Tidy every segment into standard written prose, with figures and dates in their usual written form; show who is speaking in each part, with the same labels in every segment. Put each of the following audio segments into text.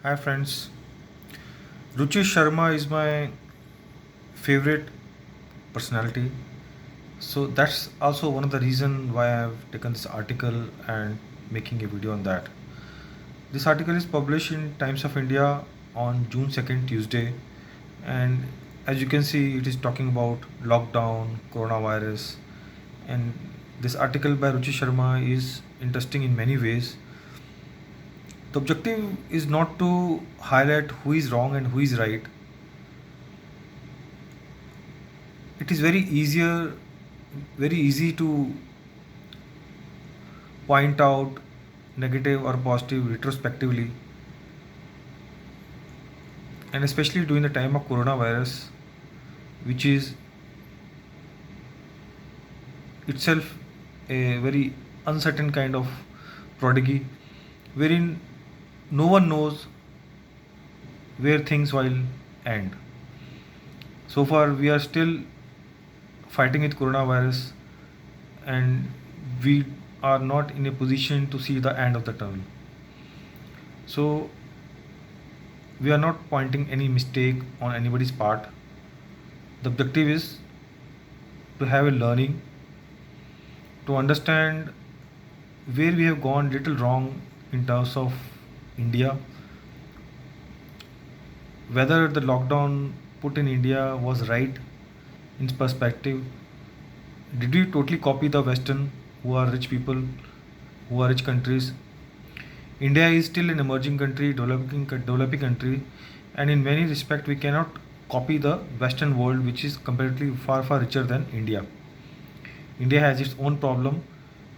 Speaker 1: Hi friends, Ruchi Sharma is my favorite personality. So that's also one of the reason why I've taken this article and making a video on that. This article is published in Times of India on June 2nd Tuesday, and as you can see it is talking about lockdown, coronavirus, and this article by Ruchi Sharma is interesting in many ways. The objective is not to highlight who is wrong and who is right. It is very easy to point out negative or positive retrospectively, and especially during the time of coronavirus, which is itself a very uncertain kind of prodigy, wherein no one knows where things will end. So far, we are still fighting with coronavirus, and we are not in a position to see the end of the tunnel. So we are not pointing any mistake on anybody's part. The objective is to have a learning, to understand where we have gone little wrong in terms of India, whether the lockdown put in India was right in perspective. Did we totally copy the Western, who are rich people, who are rich countries? India is still an emerging country, developing country, and in many respects we cannot copy the Western world, which is comparatively far richer than India. India has its own problem.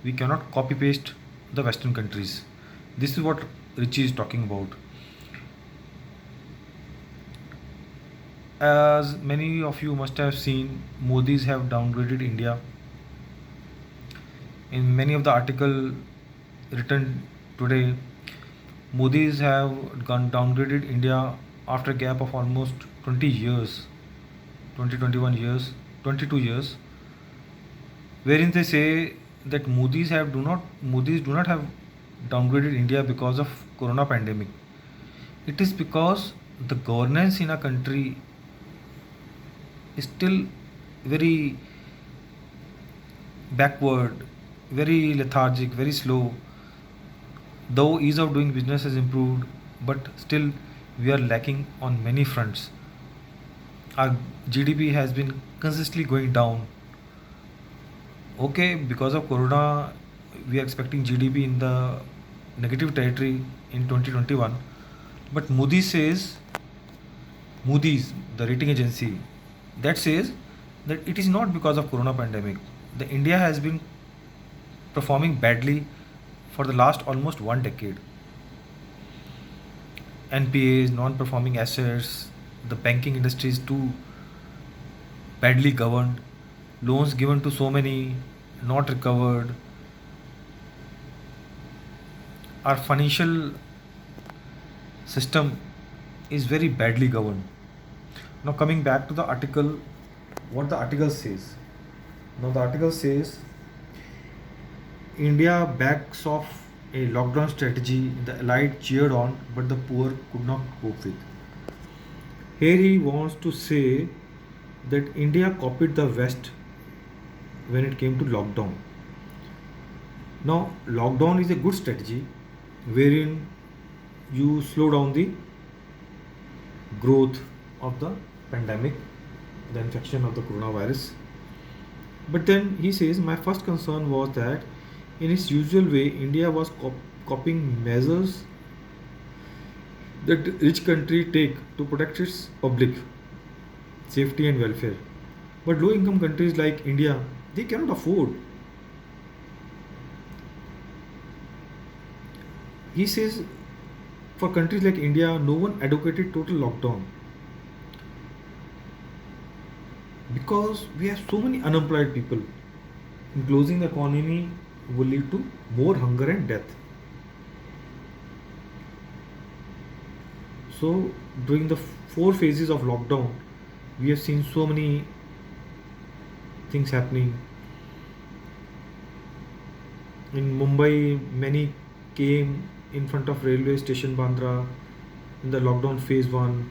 Speaker 1: We cannot copy paste the Western countries. This is what Richie is talking about. As many of you must have seen, Modi's have downgraded India. In many of the article written today, Modi's have gone downgraded India after a gap of almost 20 years, 21 years, 22 years, wherein they say that Modi's do not have downgraded India because of corona pandemic. It is because the governance in a country is still very backward, very lethargic, very slow. Though ease of doing business has improved, but still we are lacking on many fronts. Our GDP has been consistently going down. Okay, because of corona, we are expecting GDP in the negative territory in 2021. But Moody's, the rating agency, that says that it is not because of corona pandemic. The India has been performing badly for the last almost one decade. NPAs, non-performing assets, the banking industry is too badly governed, loans given to so many not recovered. Our financial system is very badly governed. Now coming back to the article, what the article says. Now the article says India backs off a lockdown strategy the elite cheered on but the poor could not cope with. Here he wants to say that India copied the West when it came to lockdown. Now, lockdown is a good strategy wherein you slow down the growth of the pandemic, the infection of the coronavirus. But then he says, my first concern was that in its usual way, India was copying measures that rich country take to protect its public safety and welfare. But low income countries like India, they cannot afford. He says for countries like India, no one advocated total lockdown because we have so many unemployed people. And closing the economy will lead to more hunger and death. So during the four phases of lockdown, we have seen so many things happening. In Mumbai, many came in front of railway station Bandra in the lockdown phase 1,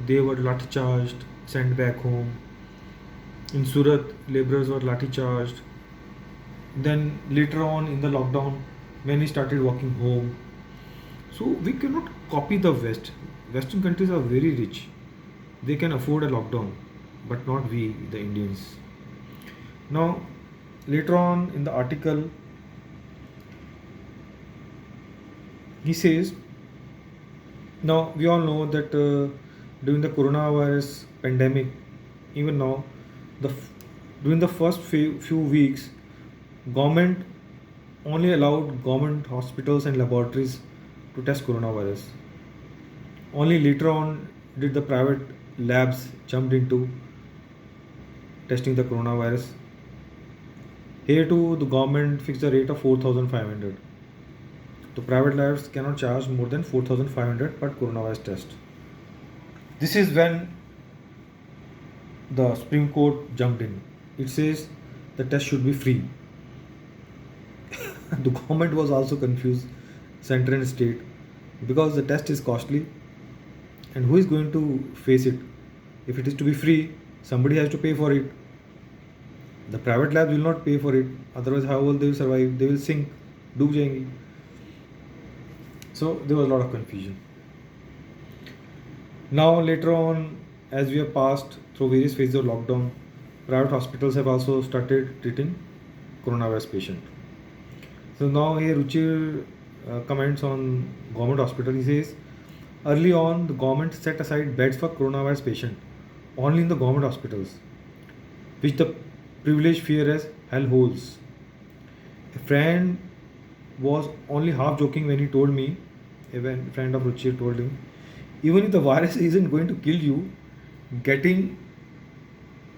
Speaker 1: they were lathi charged, sent back home. In Surat, laborers were lathi charged. Then later on in the lockdown, many started walking home. So we cannot copy the West. Western countries are very rich. They can afford a lockdown, but not we, the Indians. Now, later on in the article, he says, now we all know that during the coronavirus pandemic, even now, the during the first few weeks, government only allowed government hospitals and laboratories to test coronavirus. Only later on did the private labs jumped into testing the coronavirus. Here too, the government fixed a rate of 4,500. The private labs cannot charge more than 4,500 per coronavirus test. This is when the Supreme Court jumped in. It says the test should be free. The government was also confused, center and state, because the test is costly, and who is going to face it? If it is to be free, somebody has to pay for it. The private labs will not pay for it, otherwise how will they survive? They will sink, डूब जाएंगी. So there was a lot of confusion. Now later on, as we have passed through various phases of lockdown, private hospitals have also started treating coronavirus patient. So now here Ruchir comments on government hospital. He says, early on the government set aside beds for coronavirus patient only in the government hospitals, which the privileged fear as hellholes. A friend was only half joking when he told me, a friend of Ruchir told him, even if the virus isn't going to kill you, getting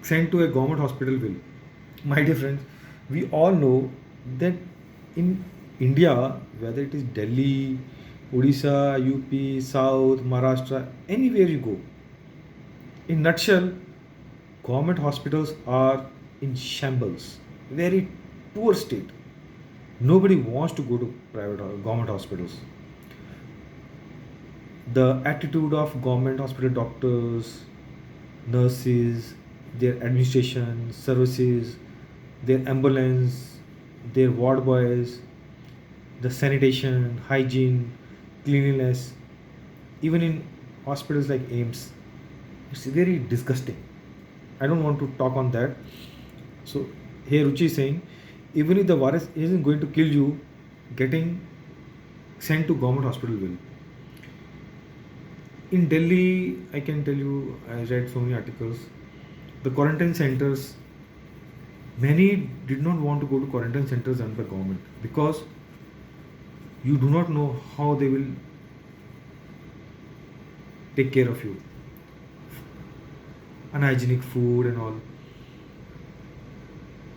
Speaker 1: sent to a government hospital will. My dear friends, we all know that in India, whether it is Delhi, Odisha, UP, South, Maharashtra, anywhere you go, in nutshell, government hospitals are in shambles, very poor state. Nobody wants to go to government hospitals. The attitude of government hospital doctors, nurses, their administration, services, their ambulance, their ward boys, the sanitation, hygiene, cleanliness, even in hospitals like AIMS, it's very disgusting. I don't want to talk on that. So here Ruchi is saying, even if the virus isn't going to kill you, getting sent to government hospital will. In Delhi, I can tell you, I read so many articles. The quarantine centers, many did not want to go to quarantine centers run by government because you do not know how they will take care of you. Unhygienic food and all.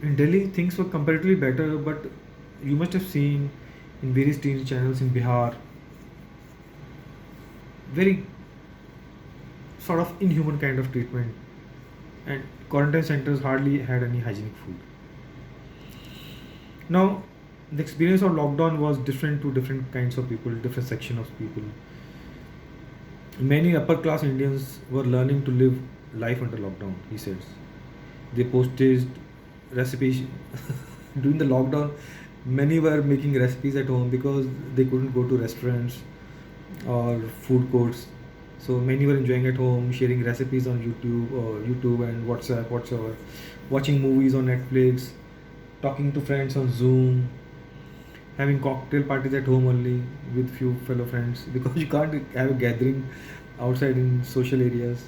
Speaker 1: In Delhi, things were comparatively better, but you must have seen in various TV channels in Bihar, very sort of inhuman kind of treatment, and quarantine centers hardly had any hygienic food. Now, the experience of lockdown was different to different kinds of people, different section of people. Many upper class Indians were learning to live life under lockdown, he says. They posted recipes during the lockdown. Many were making recipes at home because they couldn't go to restaurants or food courts. So many were enjoying at home, sharing recipes on YouTube and WhatsApp, whatsoever, watching movies on Netflix, talking to friends on Zoom, having cocktail parties at home only with few fellow friends because you can't have a gathering outside in social areas.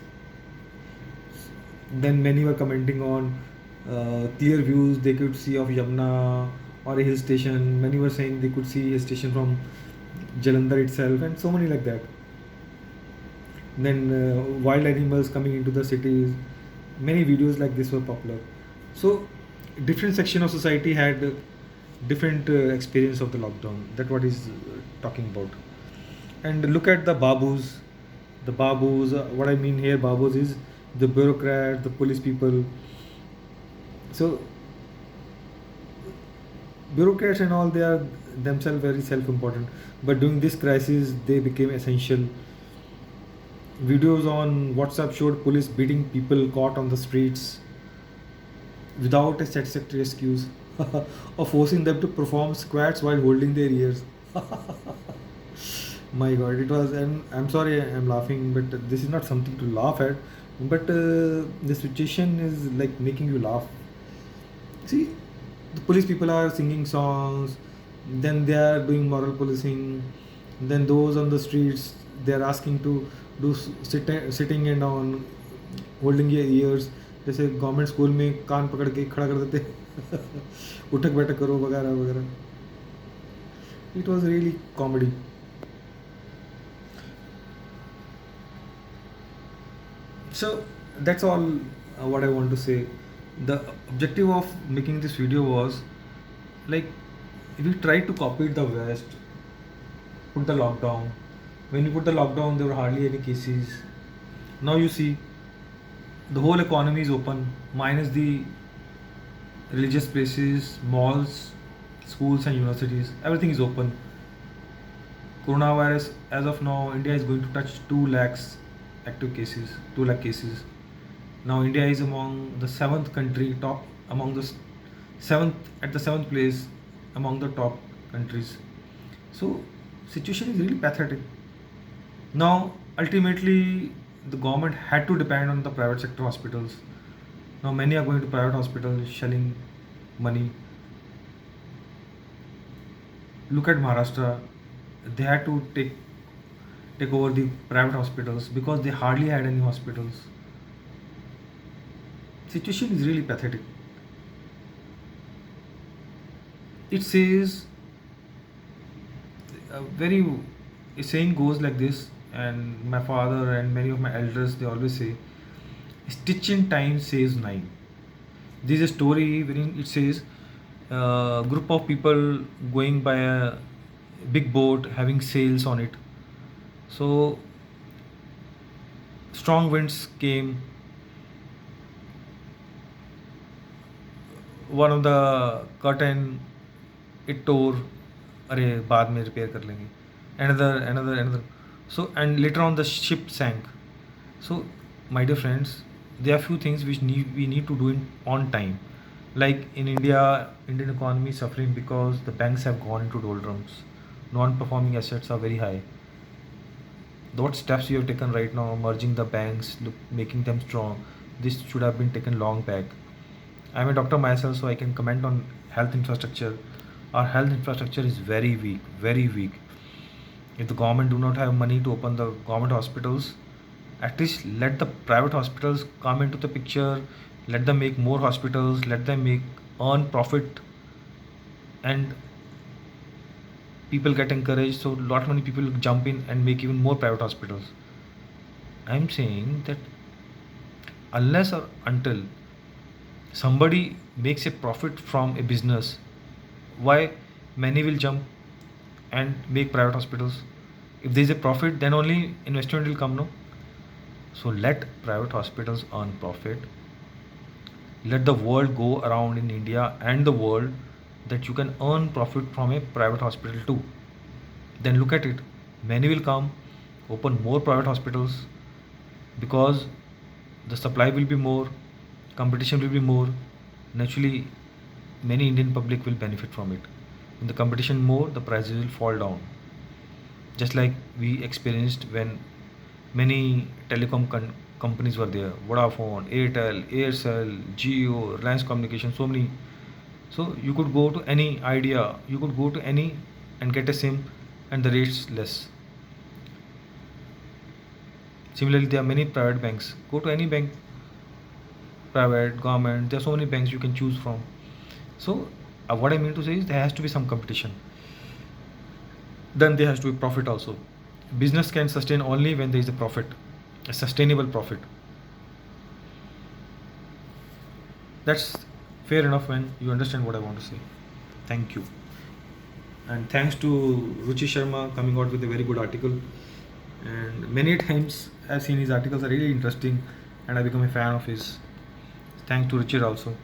Speaker 1: Then many were commenting on clear views they could see of Yamuna or a hill station. Many were saying they could see a station from Jalandhar itself, and so many like that. Then wild animals coming into the cities. Many videos like this were popular. So different section of society had different experience of the lockdown. That's what he's talking about. And look at the babus. The babus, what I mean here, babus is the bureaucrat, the police people. So bureaucrats and all, they are themselves very self-important. But during this crisis, they became essential. Videos on WhatsApp showed police beating people caught on the streets without a satisfactory excuse, or forcing them to perform squats while holding their ears. My God, it was, and I'm sorry I'm laughing, but this is not something to laugh at. But the situation is like making you laugh. See, the police people are singing songs, then they are doing moral policing, then those on the streets they are asking to do sitting and on holding your ears. जैसे government school में कान पकड़ के खड़ा कर देते उठक बैठक करो वगैरह वगैरह. It was really comedy. So that's all what I want to say. The objective of making this video was like we tried to copy the West, put the lockdown. When you put the lockdown, there were hardly any cases. Now you see the whole economy is open, minus the religious places, malls, schools, and universities. Everything is open. Coronavirus, as of now, India is going to touch 2 lakhs active cases, 2 lakh cases. Now India is among the 7th country, top among the 7th, at the 7th place among the top countries. So situation is really pathetic. Now ultimately the government had to depend on the private sector hospitals. Now many are going to private hospitals, shelling money. Look at Maharashtra, they had to take over the private hospitals because they hardly had any hospitals. Situation is really pathetic. It says a saying goes like this, and my father and many of my elders they always say, "Stitch in time saves 9." This is a story wherein it says a group of people going by a big boat having sails on it. So strong winds came. One of the curtain it tore. अरे बाद में repair कर लेंगे. Another. So and later on the ship sank. So my dear friends, there are few things which we need to do on time. Like in India, Indian economy is suffering because the banks have gone into doldrums. Non-performing assets are very high. What steps you have taken right now, merging the banks, making them strong, this should have been taken long back. I'm a doctor myself, so I can comment on health infrastructure. Our health infrastructure is very weak, very weak. If the government do not have money to open the government hospitals, at least let the private hospitals come into the picture. Let them make more hospitals. Let them earn profit, and people get encouraged. So lot many people jump in and make even more private hospitals. I'm saying that unless or until somebody makes a profit from a business, why many will jump and make private hospitals? If there is a profit, then only investment will come, no? So let private hospitals earn profit. Let the world go around in India and the world that you can earn profit from a private hospital too. Then look at it. Many will come, open more private hospitals because the supply will be more, competition will be more. Naturally, many Indian public will benefit from it. When the competition more, the prices will fall down. Just like we experienced when many telecom companies were there: Vodafone, Airtel, Aircel, Jio, Reliance Communication, so many. So you could go to any Idea, you could go to any and get a SIM, and the rates less. Similarly, there are many private banks. Go to any bank, private, government. There are so many banks you can choose from. So what I mean to say is there has to be some competition. Then there has to be profit also. Business can sustain only when there is a profit, a sustainable profit. That's fair enough when you understand what I want to say. Thank you. And thanks to Ruchi Sharma coming out with a very good article. And many times I've seen his articles are really interesting and I become a fan of his. Thanks to Richard also.